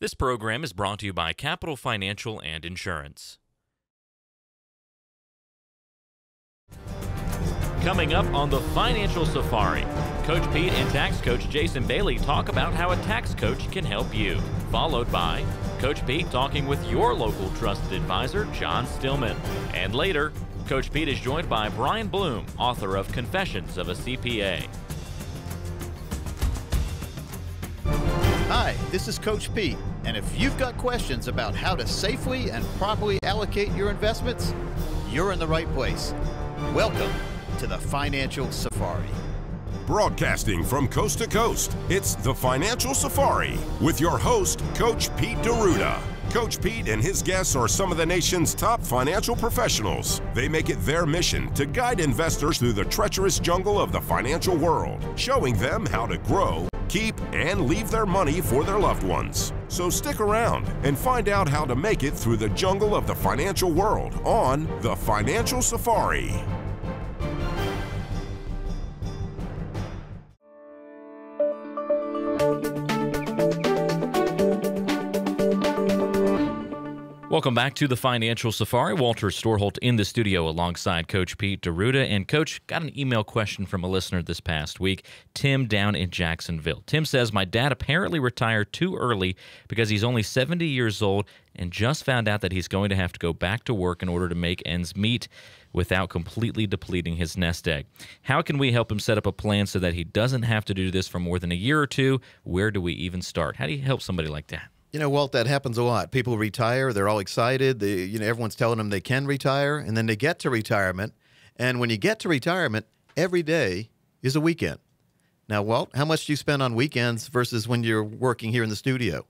This program is brought to you by Capital Financial and Insurance. Coming up on the Financial Safari, Coach Pete and tax coach Jason Bailey talk about how a tax coach can help you. Followed by Coach Pete talking with your local trusted advisor, John Stillman. And later, Coach Pete is joined by Brian Bloom, author of Confessions of a CPA. Hi, this is Coach Pete, and if you've got questions about how to safely and properly allocate your investments, you're in the right place. Welcome to the Financial Safari. Broadcasting from coast to coast, it's the Financial Safari with your host, Coach Pete D'Arruda. Coach Pete and his guests are some of the nation's top financial professionals. They make it their mission to guide investors through the treacherous jungle of the financial world, showing them how to grow, keep, and leave their money for their loved ones. So stick around and find out how to make it through the jungle of the financial world on the Financial Safari. Welcome back to the Financial Safari. Walter Storholt in the studio alongside Coach Pete D'Arruda. And Coach, got an email question from a listener this past week, Tim down in Jacksonville. Tim says, my dad apparently retired too early because he's only 70 years old and just found out that he's going to have to go back to work in order to make ends meet without completely depleting his nest egg. How can we help him set up a plan so that he doesn't have to do this for more than a year or two? Where do we even start? How do you help somebody like that? You know, Walt, that happens a lot. People retire, they're all excited, everyone's telling them they can retire, and then they get to retirement. And when you get to retirement, every day is a weekend. Now, Walt, how much do you spend on weekends versus when you're working here in the studio?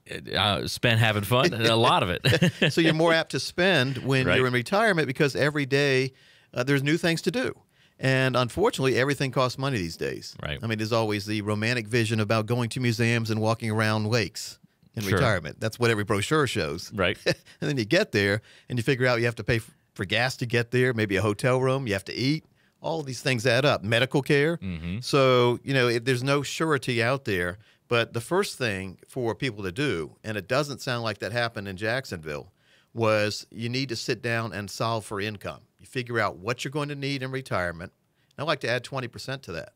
Spend having fun, a lot of it. So you're more apt to spend when Right. you're in retirement because every day there's new things to do. And unfortunately, everything costs money these days. Right. I mean, there's always the romantic vision about going to museums and walking around lakes in Sure. retirement. That's what every brochure shows. Right. And then you get there and you figure out you have to pay for gas to get there, maybe a hotel room, you have to eat. All these things add up. Medical care. Mm-hmm. So, there's no surety out there. But the first thing for people to do, and it doesn't sound like that happened in Jacksonville, was you need to sit down and solve for income. You figure out what you're going to need in retirement. And I like to add 20% to that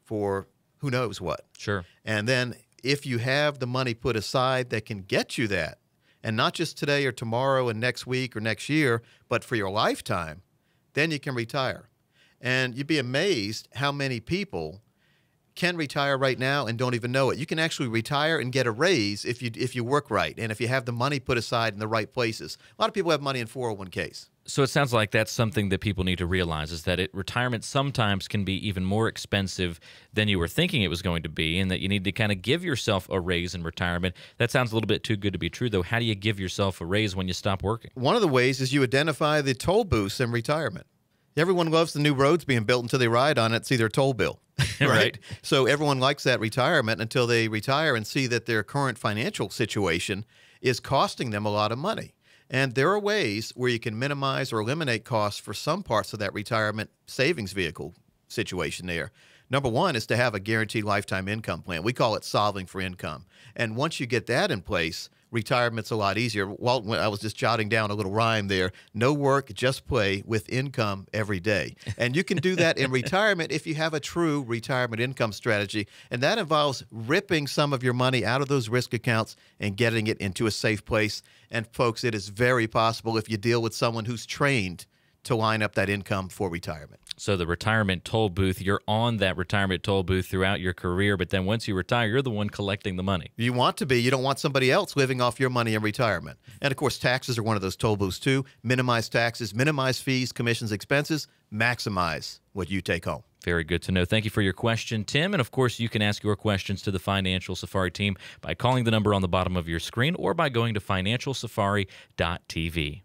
for who knows what. Sure. And then if you have the money put aside that can get you that, and not just today or tomorrow and next week or next year, but for your lifetime, then you can retire. And you'd be amazed how many people can retire right now and don't even know it. You can actually retire and get a raise if you work right and if you have the money put aside in the right places. A lot of people have money in 401ks. So it sounds like that's something that people need to realize is that retirement sometimes can be even more expensive than you were thinking it was going to be, and that you need to kind of give yourself a raise in retirement. That sounds a little bit too good to be true, though. How do you give yourself a raise when you stop working? One of the ways is you identify the toll booths in retirement. Everyone loves the new roads being built until they ride on it, see their toll bill. Right. So everyone likes that retirement until they retire and see that their current financial situation is costing them a lot of money. And there are ways where you can minimize or eliminate costs for some parts of that retirement savings vehicle situation there. Number one is to have a guaranteed lifetime income plan. We call it solving for income. And once you get that in place, retirement's a lot easier. Walt, I was just jotting down a little rhyme there. No work, just play with income every day. And you can do that in retirement if you have a true retirement income strategy. And that involves ripping some of your money out of those risk accounts and getting it into a safe place. And folks, it is very possible if you deal with someone who's trained to line up that income for retirement. So the retirement toll booth, you're on that retirement toll booth throughout your career, but then once you retire, you're the one collecting the money. You want to be. You don't want somebody else living off your money in retirement. And, of course, taxes are one of those toll booths, too. Minimize taxes, minimize fees, commissions, expenses, maximize what you take home. Very good to know. Thank you for your question, Tim. And, of course, you can ask your questions to the Financial Safari team by calling the number on the bottom of your screen or by going to financialsafari.tv.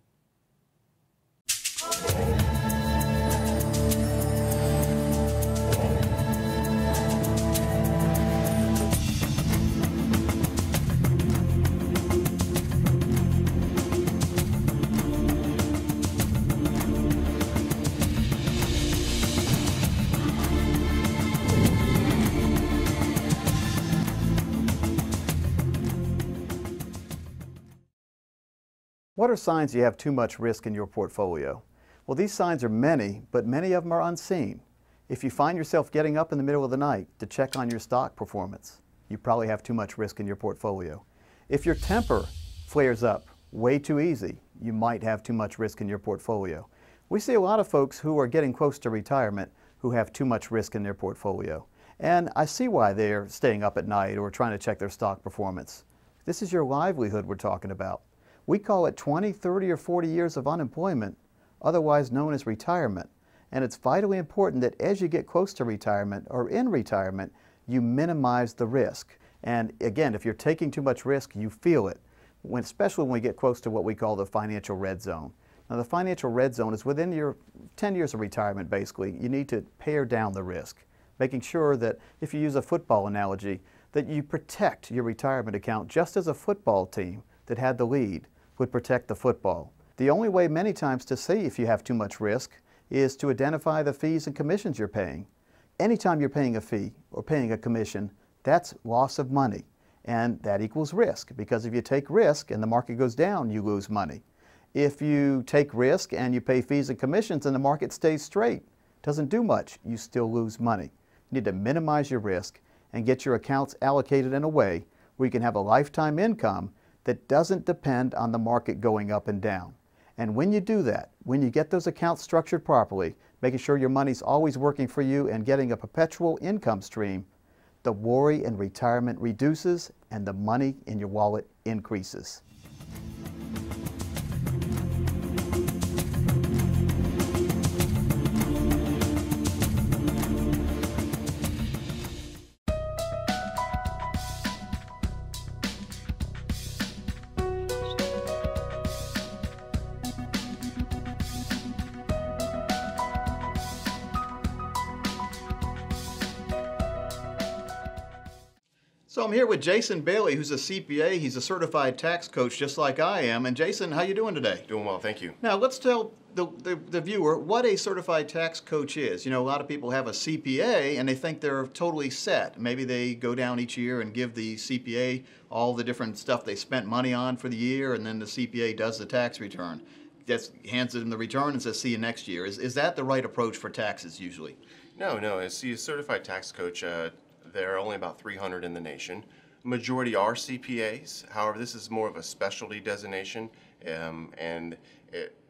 What are signs you have too much risk in your portfolio? Well, these signs are many, but many of them are unseen. If you find yourself getting up in the middle of the night to check on your stock performance, you probably have too much risk in your portfolio. If your temper flares up way too easy, you might have too much risk in your portfolio. We see a lot of folks who are getting close to retirement who have too much risk in their portfolio. And I see why they're staying up at night or trying to check their stock performance. This is your livelihood we're talking about. We call it 20, 30, or 40 years of unemployment, otherwise known as retirement. And it's vitally important that as you get close to retirement or in retirement, you minimize the risk. And again, if you're taking too much risk, you feel it, especially when we get close to what we call the financial red zone. Now, the financial red zone is within your 10 years of retirement, basically. You need to pare down the risk, making sure that, if you use a football analogy, that you protect your retirement account just as a football team that had the lead would protect the football. The only way many times to see if you have too much risk is to identify the fees and commissions you're paying. Anytime you're paying a fee or paying a commission, that's loss of money, and that equals risk, because if you take risk and the market goes down, you lose money. If you take risk and you pay fees and commissions and the market stays straight, doesn't do much, you still lose money. You need to minimize your risk and get your accounts allocated in a way where you can have a lifetime income that doesn't depend on the market going up and down. And when you do that, when you get those accounts structured properly, making sure your money's always working for you and getting a perpetual income stream, the worry in retirement reduces and the money in your wallet increases. So I'm here with Jason Bailey, who's a CPA. He's a certified tax coach just like I am. And Jason, how you doing today? Doing well, thank you. Now let's tell the viewer what a certified tax coach is. You know, a lot of people have a CPA and they think they're totally set. Maybe they go down each year and give the CPA all the different stuff they spent money on for the year, and then the CPA does the tax return. Just hands them the return and says, see you next year. Is that the right approach for taxes usually? No. As a certified tax coach, there are only about 300 in the nation. Majority are CPAs. However, this is more of a specialty designation, and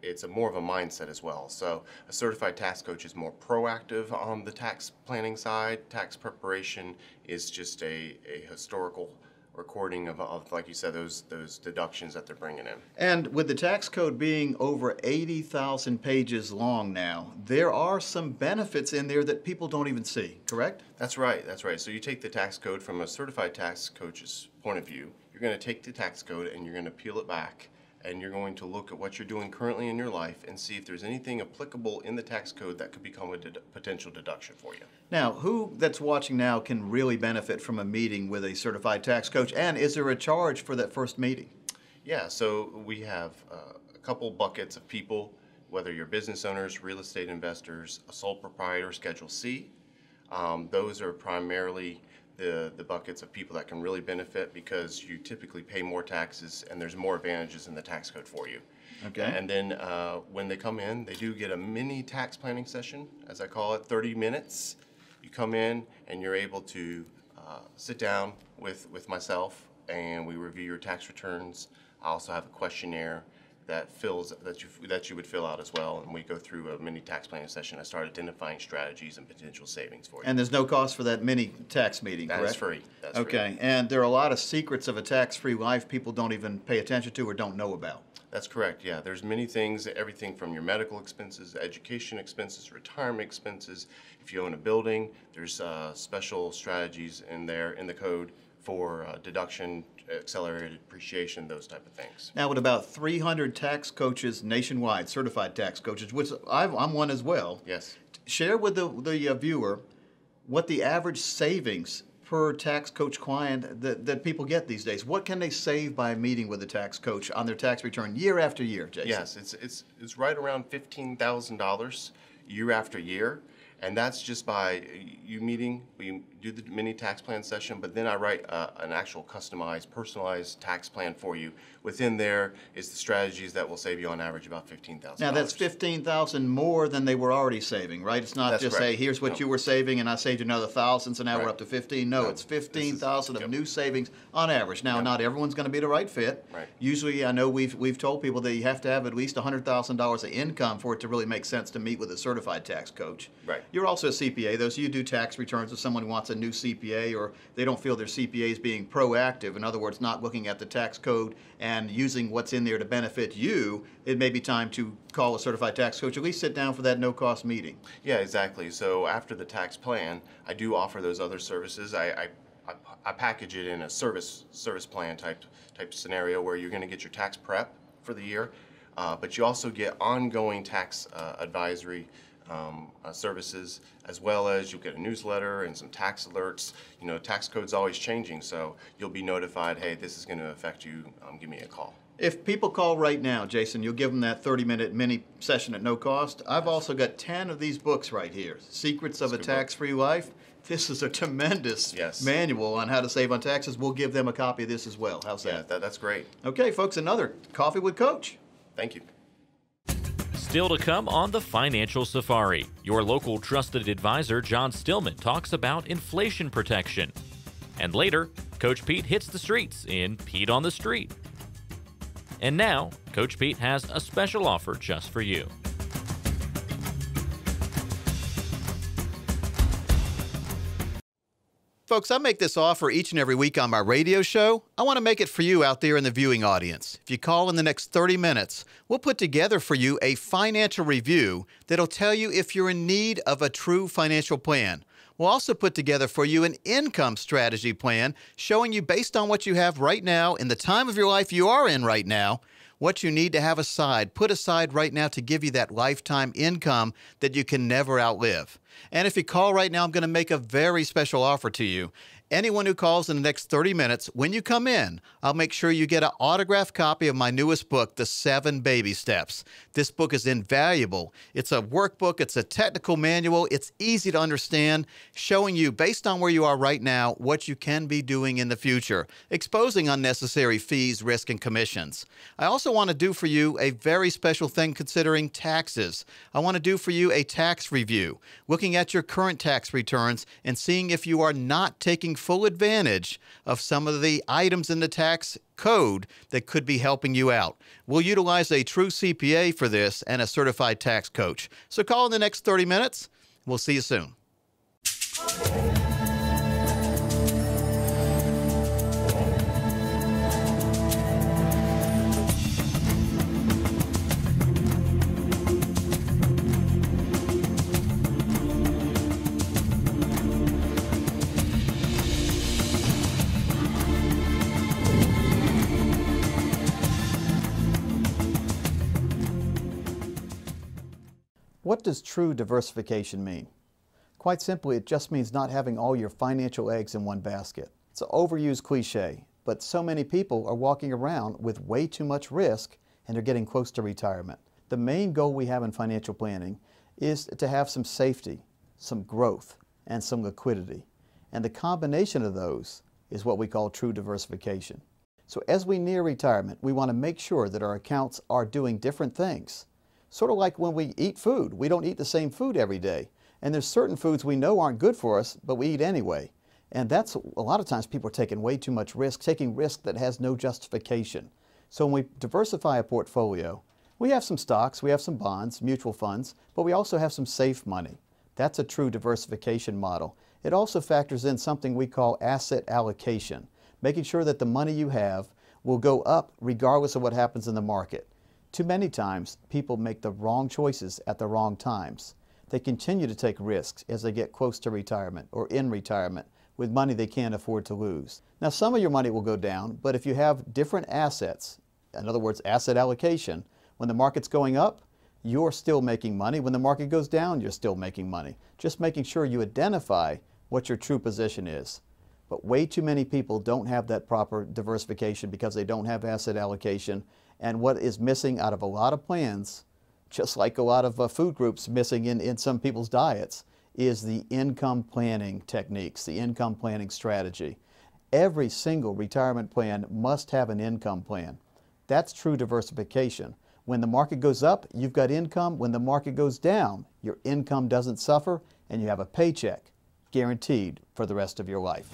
it's more of a mindset as well. So a certified tax coach is more proactive on the tax planning side. Tax preparation is just a historical recording of, like you said, those deductions that they're bringing in. And with the tax code being over 80,000 pages long now, there are some benefits in there that people don't even see, correct? That's right. So you take the tax code from a certified tax coach's point of view. You're going to take the tax code and you're going to peel it back, and you're going to look at what you're doing currently in your life and see if there's anything applicable in the tax code that could become a potential deduction for you. Now, who that's watching now can really benefit from a meeting with a certified tax coach, and is there a charge for that first meeting? Yeah, so we have a couple buckets of people, whether you're business owners, real estate investors, a sole proprietor, Schedule C. Those are primarily the buckets of people that can really benefit, because you typically pay more taxes and there's more advantages in the tax code for you. Okay. And then when they come in, they do get a mini tax planning session, as I call it, 30 minutes. You come in and you're able to sit down with myself, and we review your tax returns. I also have a questionnaire that you would fill out as well, and we go through a mini tax planning session. I start identifying strategies and potential savings for you. And there's no cost for that mini tax meeting, correct? That's free. That's okay. free. And there are a lot of secrets of a tax-free life people don't even pay attention to or don't know about. That's correct, yeah. There's many things, everything from your medical expenses, education expenses, retirement expenses. If you own a building, there's special strategies in there in the code for deduction, accelerated depreciation, those type of things. Now, with about 300 tax coaches nationwide, certified tax coaches, which I'm one as well. Yes. Share with the viewer what the average savings per tax coach client that people get these days. What can they save by meeting with a tax coach on their tax return year after year, Jason? Yes, it's right around $15,000 year after year. And that's just by you meeting. We do the mini tax plan session, but then I write an actual customized, personalized tax plan for you. Within there is the strategies that will save you on average about $15,000. Now that's $15,000 more than they were already saving, right? It's not That's just correct. say, here's what No. you were saving and I saved you another 1,000, so now we're Right. up to 15. No, No. it's 15,000 of Yep. new savings on average. Now, Yep. not everyone's going to be the right fit. Right. Usually, I know we've told people that you have to have at least $100,000 of income for it to really make sense to meet with a certified tax coach. Right. You're also a CPA, though, so you do tax returns if someone wants a new CPA or they don't feel their CPA is being proactive. In other words, not looking at the tax code and using what's in there to benefit you. It may be time to call a certified tax coach, at least sit down for that no-cost meeting. Yeah, exactly. So after the tax plan, I do offer those other services. I package it in a service plan type scenario where you're going to get your tax prep for the year, but you also get ongoing tax advisory services, as well as you'll get a newsletter and some tax alerts. You know, tax code's always changing, so you'll be notified, hey, this is going to affect you. Give me a call. If people call right now, Jason, you'll give them that 30-minute mini session at no cost. I've also got 10 of these books right here. Secrets of a That's a good book. Tax-Free Life. This is a tremendous Yes. manual on how to save on taxes. We'll give them a copy of this as well. How's Yeah, that? that's great. Okay, folks, another Coffee with Coach. Thank you. Still to come on the Financial Safari, your local trusted advisor John Stillman talks about inflation protection. And later, Coach Pete hits the streets in Pete on the Street. And now, Coach Pete has a special offer just for you. Folks, I make this offer each and every week on my radio show. I want to make it for you out there in the viewing audience. If you call in the next 30 minutes, we'll put together for you a financial review that'll tell you if you're in need of a true financial plan. We'll also put together for you an income strategy plan showing you, based on what you have right now in the time of your life you are in right now, what you need to have put aside right now to give you that lifetime income that you can never outlive. And if you call right now, I'm going to make a very special offer to you. Anyone who calls in the next 30 minutes, when you come in, I'll make sure you get an autographed copy of my newest book, The 7 Baby Steps. This book is invaluable. It's a workbook. It's a technical manual. It's easy to understand, showing you, based on where you are right now, what you can be doing in the future, exposing unnecessary fees, risk, and commissions. I also want to do for you a very special thing considering taxes. I want to do for you a tax review, looking at your current tax returns and seeing if you are not taking full advantage of some of the items in the tax code that could be helping you out. We'll utilize a true CPA for this and a certified tax coach. So call in the next 30 minutes. We'll see you soon. What does true diversification mean? Quite simply, it just means not having all your financial eggs in one basket. It's an overused cliche, but so many people are walking around with way too much risk and they're getting close to retirement. The main goal we have in financial planning is to have some safety, some growth, and some liquidity. And the combination of those is what we call true diversification. So as we near retirement, we want to make sure that our accounts are doing different things. Sort of like when we eat food. We don't eat the same food every day. And there's certain foods we know aren't good for us, but we eat anyway. And that's, a lot of times people are taking way too much risk, taking risk that has no justification. So when we diversify a portfolio, we have some stocks, we have some bonds, mutual funds, but we also have some safe money. That's a true diversification model. It also factors in something we call asset allocation, making sure that the money you have will go up regardless of what happens in the market. Too many times, people make the wrong choices at the wrong times. They continue to take risks as they get close to retirement or in retirement with money they can't afford to lose. Now, some of your money will go down, but if you have different assets, in other words, asset allocation, when the market's going up, you're still making money. When the market goes down, you're still making money. Just making sure you identify what your true position is. But way too many people don't have that proper diversification because they don't have asset allocation. And what is missing out of a lot of plans, just like a lot of food groups missing in some people's diets, is the income planning techniques, the income planning strategy. Every single retirement plan must have an income plan. That's true diversification. When the market goes up, you've got income. When the market goes down, your income doesn't suffer and you have a paycheck guaranteed for the rest of your life.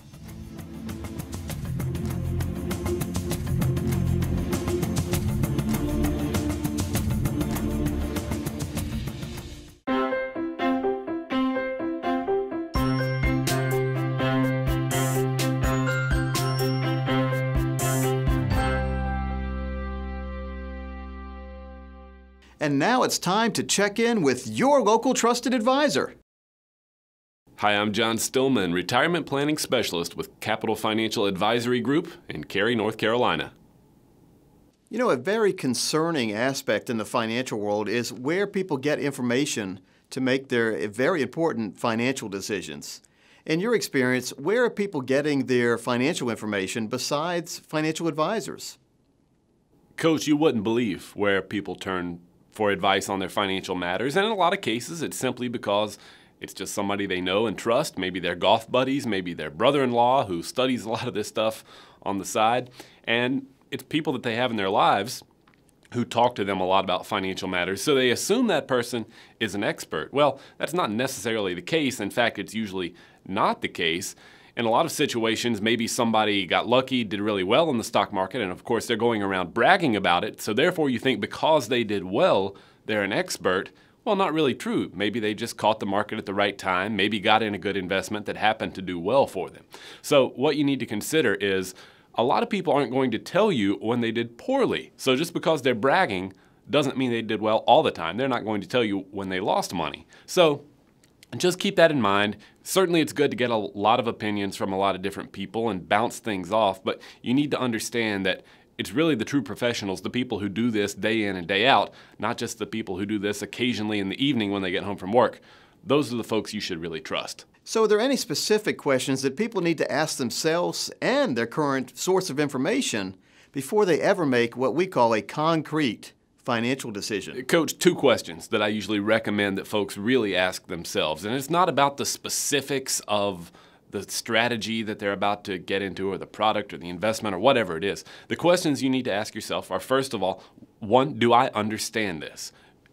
And now it's time to check in with your local trusted advisor. Hi, I'm John Stillman, Retirement Planning Specialist with Capital Financial Advisory Group in Cary, North Carolina. You know, a very concerning aspect in the financial world is where people get information to make their very important financial decisions. In your experience, where are people getting their financial information besides financial advisors? Coach, you wouldn't believe where people turn for advice on their financial matters, and in a lot of cases it's simply because it's just somebody they know and trust, maybe their golf buddies, maybe their brother-in-law who studies a lot of this stuff on the side, and it's people that they have in their lives who talk to them a lot about financial matters, so they assume that person is an expert. Well, that's not necessarily the case. In fact, it's usually not the case. In a lot of situations, maybe somebody got lucky, did really well in the stock market, and of course they're going around bragging about it, so therefore you think because they did well, they're an expert. Well, not really true. Maybe they just caught the market at the right time, maybe got in a good investment that happened to do well for them. So what you need to consider is a lot of people aren't going to tell you when they did poorly. So just because they're bragging doesn't mean they did well all the time. They're not going to tell you when they lost money. So just keep that in mind. Certainly it's good to get a lot of opinions from a lot of different people and bounce things off, but you need to understand that it's really the true professionals, the people who do this day in and day out, not just the people who do this occasionally in the evening when they get home from work. Those are the folks you should really trust. So are there any specific questions that people need to ask themselves and their current source of information before they ever make what we call a concrete financial decision? Coach, two questions that I usually recommend that folks really ask themselves. And it's not about the specifics of the strategy that they're about to get into or the product or the investment or whatever it is. The questions you need to ask yourself are, first of all, one, do I understand this?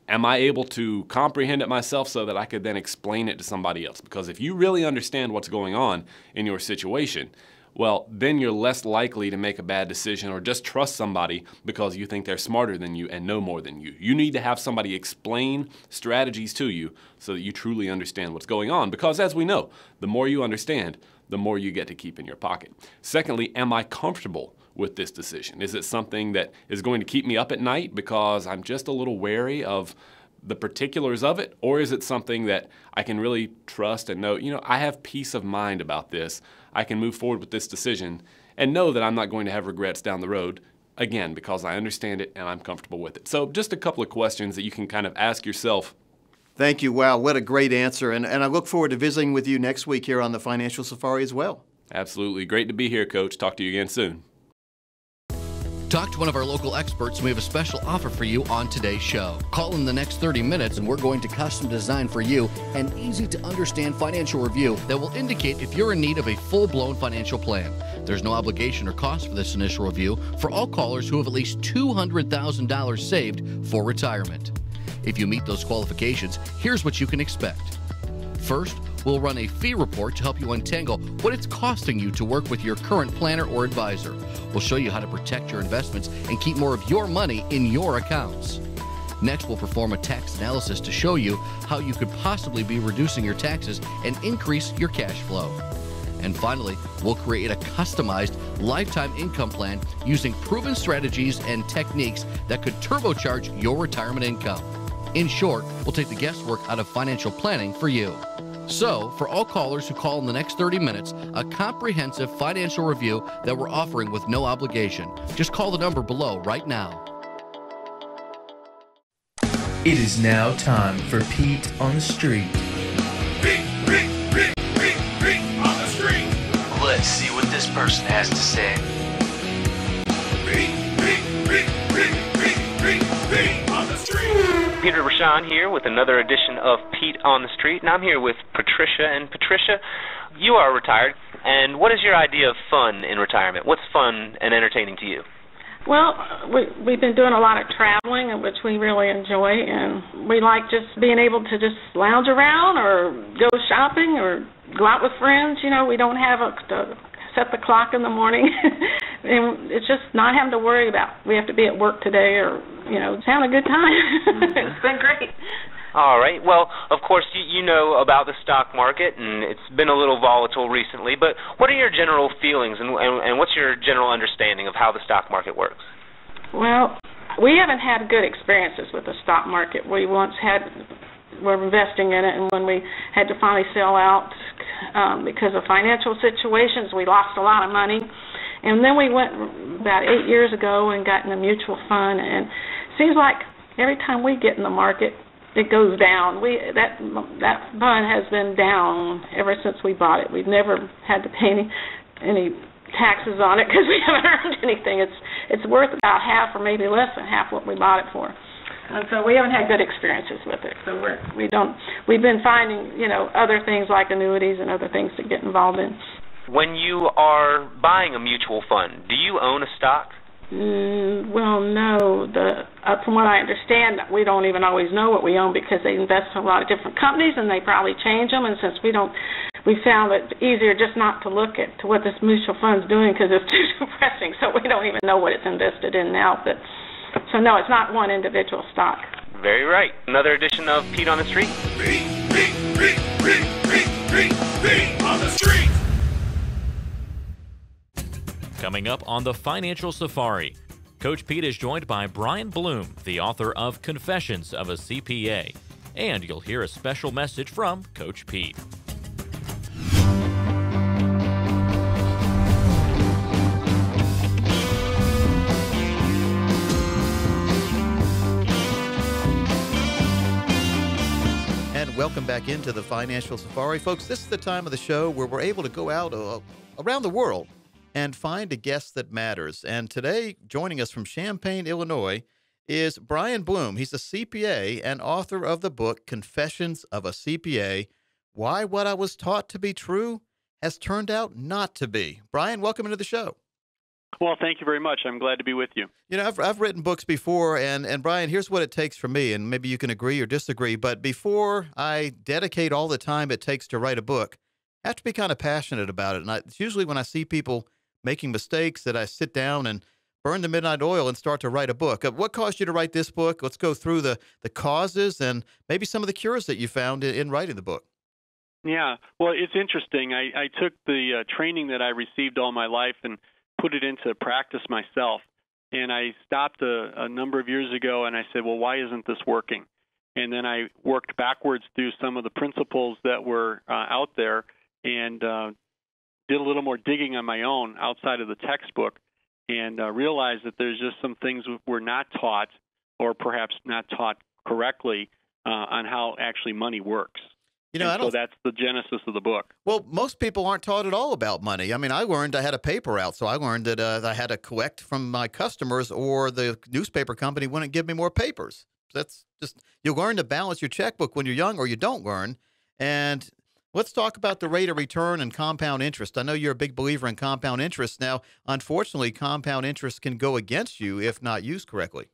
Am I able to comprehend it myself so that I could then explain it to somebody else? Because if you really understand what's going on in your situation, well, then you're less likely to make a bad decision or just trust somebody because you think they're smarter than you and know more than you. You need to have somebody explain strategies to you so that you truly understand what's going on. Because as we know, the more you understand, the more you get to keep in your pocket. Secondly, am I comfortable with this decision? Is it something that is going to keep me up at night because I'm just a little wary of the particulars of it? Or is it something that I can really trust and know, you know, I have peace of mind about this. I can move forward with this decision and know that I'm not going to have regrets down the road, again, because I understand it and I'm comfortable with it. So just a couple of questions that you can kind of ask yourself. Thank you. Wow, what a great answer. And I look forward to visiting with you next week here on the Financial Safari as well. Absolutely. Great to be here, Coach. Talk to you again soon. Talk to one of our local experts, and we have a special offer for you on today's show. Call in the next 30 minutes, and we're going to custom design for you an easy-to-understand financial review that will indicate if you're in need of a full-blown financial plan. There's no obligation or cost for this initial review for all callers who have at least $200,000 saved for retirement. If you meet those qualifications, here's what you can expect. First, we'll run a fee report to help you untangle what it's costing you to work with your current planner or advisor. We'll show you how to protect your investments and keep more of your money in your accounts. Next, we'll perform a tax analysis to show you how you could possibly be reducing your taxes and increase your cash flow. And finally, we'll create a customized lifetime income plan using proven strategies and techniques that could turbocharge your retirement income. In short, we'll take the guesswork out of financial planning for you. So, for all callers who call in the next 30 minutes, a comprehensive financial review that we're offering with no obligation. Just call the number below right now. It is now time for Pete on the Street. Pete on the street. Let's see what this person has to say. Pete on the street. Peter Rashan here with another edition of Pete on the Street, and I'm here with Patricia. And Patricia, you are retired, and what is your idea of fun in retirement? What's fun and entertaining to you? Well, we've been doing a lot of traveling, which we really enjoy, and we like just being able to just lounge around or go shopping or go out with friends. You know, we don't have to set the clock in the morning, and it's just not having to worry about we have to be at work today or, you know, just having a good time. It's been great. All right. Well, of course, you know about the stock market, and it's been a little volatile recently, but what are your general feelings, and what's your general understanding of how the stock market works? Well, we haven't had good experiences with the stock market. We once were investing in it, and when we had to finally sell out because of financial situations, we lost a lot of money. And then we went about 8 years ago and got in a mutual fund, and it seems like every time we get in the market, it goes down. That fund has been down ever since we bought it. We've never had to pay any taxes on it because we haven't earned anything. It's worth about half or maybe less than half what we bought it for. And so we haven't had good experiences with it. So we've been finding, you know, other things like annuities and other things to get involved in. When you are buying a mutual fund, do you own a stock? Well, no. From what I understand, we don't even always know what we own because they invest in a lot of different companies and they probably change them. And since we found it easier just not to look at what this mutual fund's doing because it's too depressing. So we don't even know what it's invested in now. So no, it's not one individual stock. Very right. Another edition of Pete on the Street. Pete on the Street. Coming up on the Financial Safari, Coach Pete is joined by Brian Bloom, the author of Confessions of a CPA. And you'll hear a special message from Coach Pete. And welcome back into the Financial Safari. Folks, this is the time of the show where we're able to go out around the world and find a guest that matters. And today, joining us from Champaign, Illinois, is Brian Bloom. He's a CPA and author of the book, Confessions of a CPA, Why What I Was Taught to Be True Has Turned Out Not to Be. Brian, welcome into the show. Well, thank you very much. I'm glad to be with you. You know, I've written books before, and Brian, here's what it takes for me, and maybe you can agree or disagree, but before I dedicate all the time it takes to write a book, I have to be kind of passionate about it. And it's usually when I see people making mistakes that I sit down and burn the midnight oil and start to write a book. What caused you to write this book? Let's go through the causes and maybe some of the cures that you found in writing the book. Yeah, well, it's interesting. I took the training that I received all my life and put it into practice myself. And I stopped a number of years ago and I said, well, why isn't this working? And then I worked backwards through some of the principles that were out there and did a little more digging on my own outside of the textbook and realized that there's just some things we're not taught or perhaps not taught correctly on how actually money works. You know, so that's the genesis of the book. Well, most people aren't taught at all about money. I mean, I had a paper out, so I learned that I had to collect from my customers or the newspaper company wouldn't give me more papers. That's just, you learn to balance your checkbook when you're young or you don't learn. And let's talk about the rate of return and compound interest. I know you're a big believer in compound interest. Now, unfortunately, compound interest can go against you if not used correctly.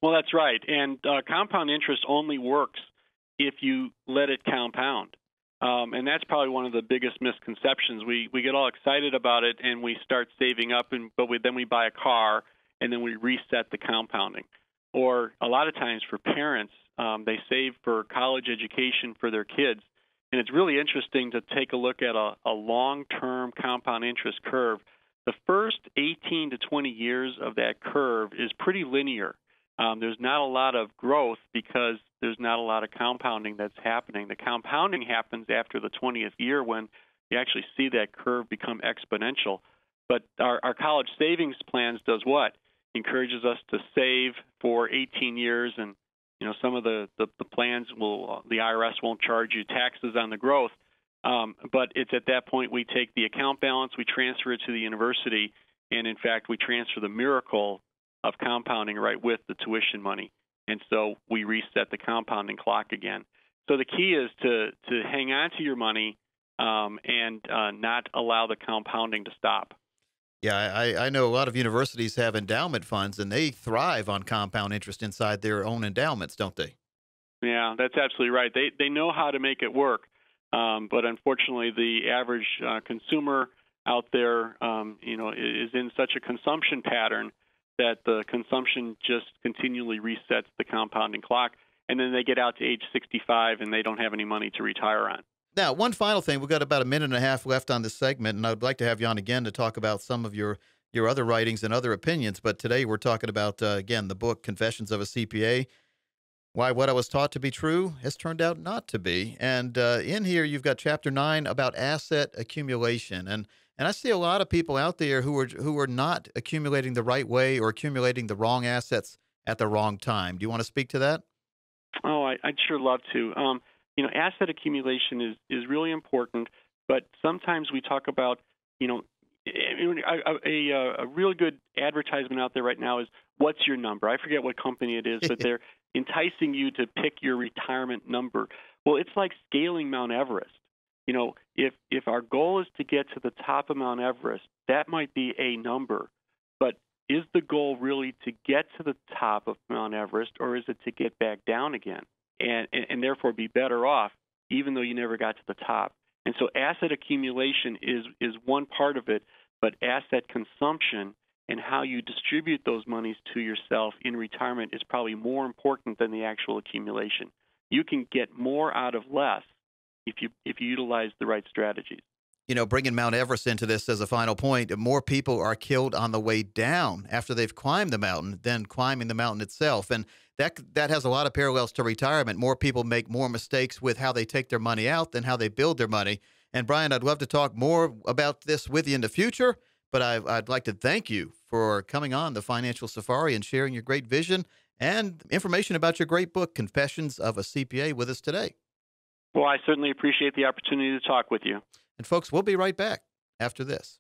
Well, that's right. And compound interest only works if you let it compound. And that's probably one of the biggest misconceptions. We get all excited about it and we start saving up, but then we buy a car and then we reset the compounding. Or a lot of times for parents, they save for college education for their kids. And it's really interesting to take a look at a long-term compound interest curve. The first 18 to 20 years of that curve is pretty linear. There's not a lot of growth because there's not a lot of compounding that's happening. The compounding happens after the 20th year when you actually see that curve become exponential. But our college savings plans does what? Encourages us to save for 18 years, and some of the plans the IRS won't charge you taxes on the growth. But it's at that point we take the account balance, we transfer it to the university, and in fact we transfer the miracle of compounding right with the tuition money. And so we reset the compounding clock again. So the key is to hang on to your money and not allow the compounding to stop. Yeah, I know a lot of universities have endowment funds, and they thrive on compound interest inside their own endowments, don't they? Yeah, that's absolutely right. They know how to make it work, but unfortunately, the average consumer out there, is in such a consumption pattern that the consumption just continually resets the compounding clock, and then they get out to age 65 and they don't have any money to retire on. Now, one final thing. We've got about a minute and a half left on this segment, and I'd like to have you on again to talk about some of your other writings and other opinions. But today we're talking about, again, the book Confessions of a CPA, Why What I Was Taught to Be True Has Turned Out Not to Be. And in here you've got Chapter 9 about asset accumulation. And I see a lot of people out there who are not accumulating the right way or accumulating the wrong assets at the wrong time. Do you want to speak to that? Oh, I'd sure love to. Asset accumulation is really important, but sometimes we talk about, a really good advertisement out there right now is, what's your number? I forget what company it is, but they're enticing you to pick your retirement number. Well, it's like scaling Mount Everest. If our goal is to get to the top of Mount Everest, that might be a number, but is the goal really to get to the top of Mount Everest, or is it to get back down again? And therefore be better off, even though you never got to the top. And so asset accumulation is one part of it, but asset consumption and how you distribute those monies to yourself in retirement is probably more important than the actual accumulation. You can get more out of less if you utilize the right strategies. Bringing Mount Everest into this as a final point, more people are killed on the way down after they've climbed the mountain than climbing the mountain itself. And that has a lot of parallels to retirement. More people make more mistakes with how they take their money out than how they build their money. And Brian, I'd love to talk more about this with you in the future, but I'd like to thank you for coming on the Financial Safari and sharing your great vision and information about your great book, Confessions of a CPA, with us today. Well, I certainly appreciate the opportunity to talk with you. And folks, we'll be right back after this.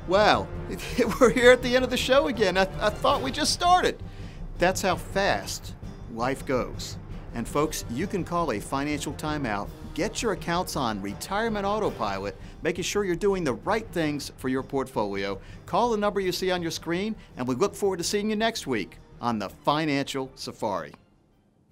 Wow, we're here at the end of the show again. I thought we just started. That's how fast life goes. And folks, you can call a financial timeout, get your accounts on retirement autopilot, making sure you're doing the right things for your portfolio. Call the number you see on your screen, and we look forward to seeing you next week on the Financial Safari.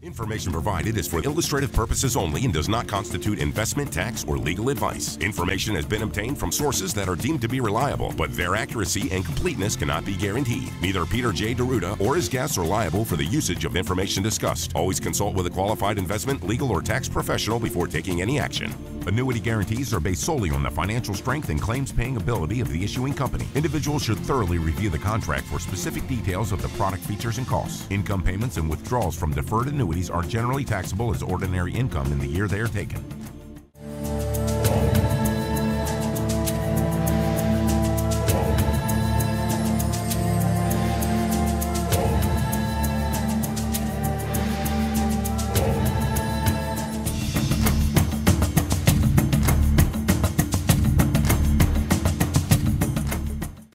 Information provided is for illustrative purposes only and does not constitute investment, tax, or legal advice. Information has been obtained from sources that are deemed to be reliable, but their accuracy and completeness cannot be guaranteed. Neither Peter J. D'Arruda or his guests are liable for the usage of information discussed. Always consult with a qualified investment, legal, or tax professional before taking any action. Annuity guarantees are based solely on the financial strength and claims-paying ability of the issuing company. Individuals should thoroughly review the contract for specific details of the product features and costs. Income payments and withdrawals from deferred annuities are generally taxable as ordinary income in the year they are taken.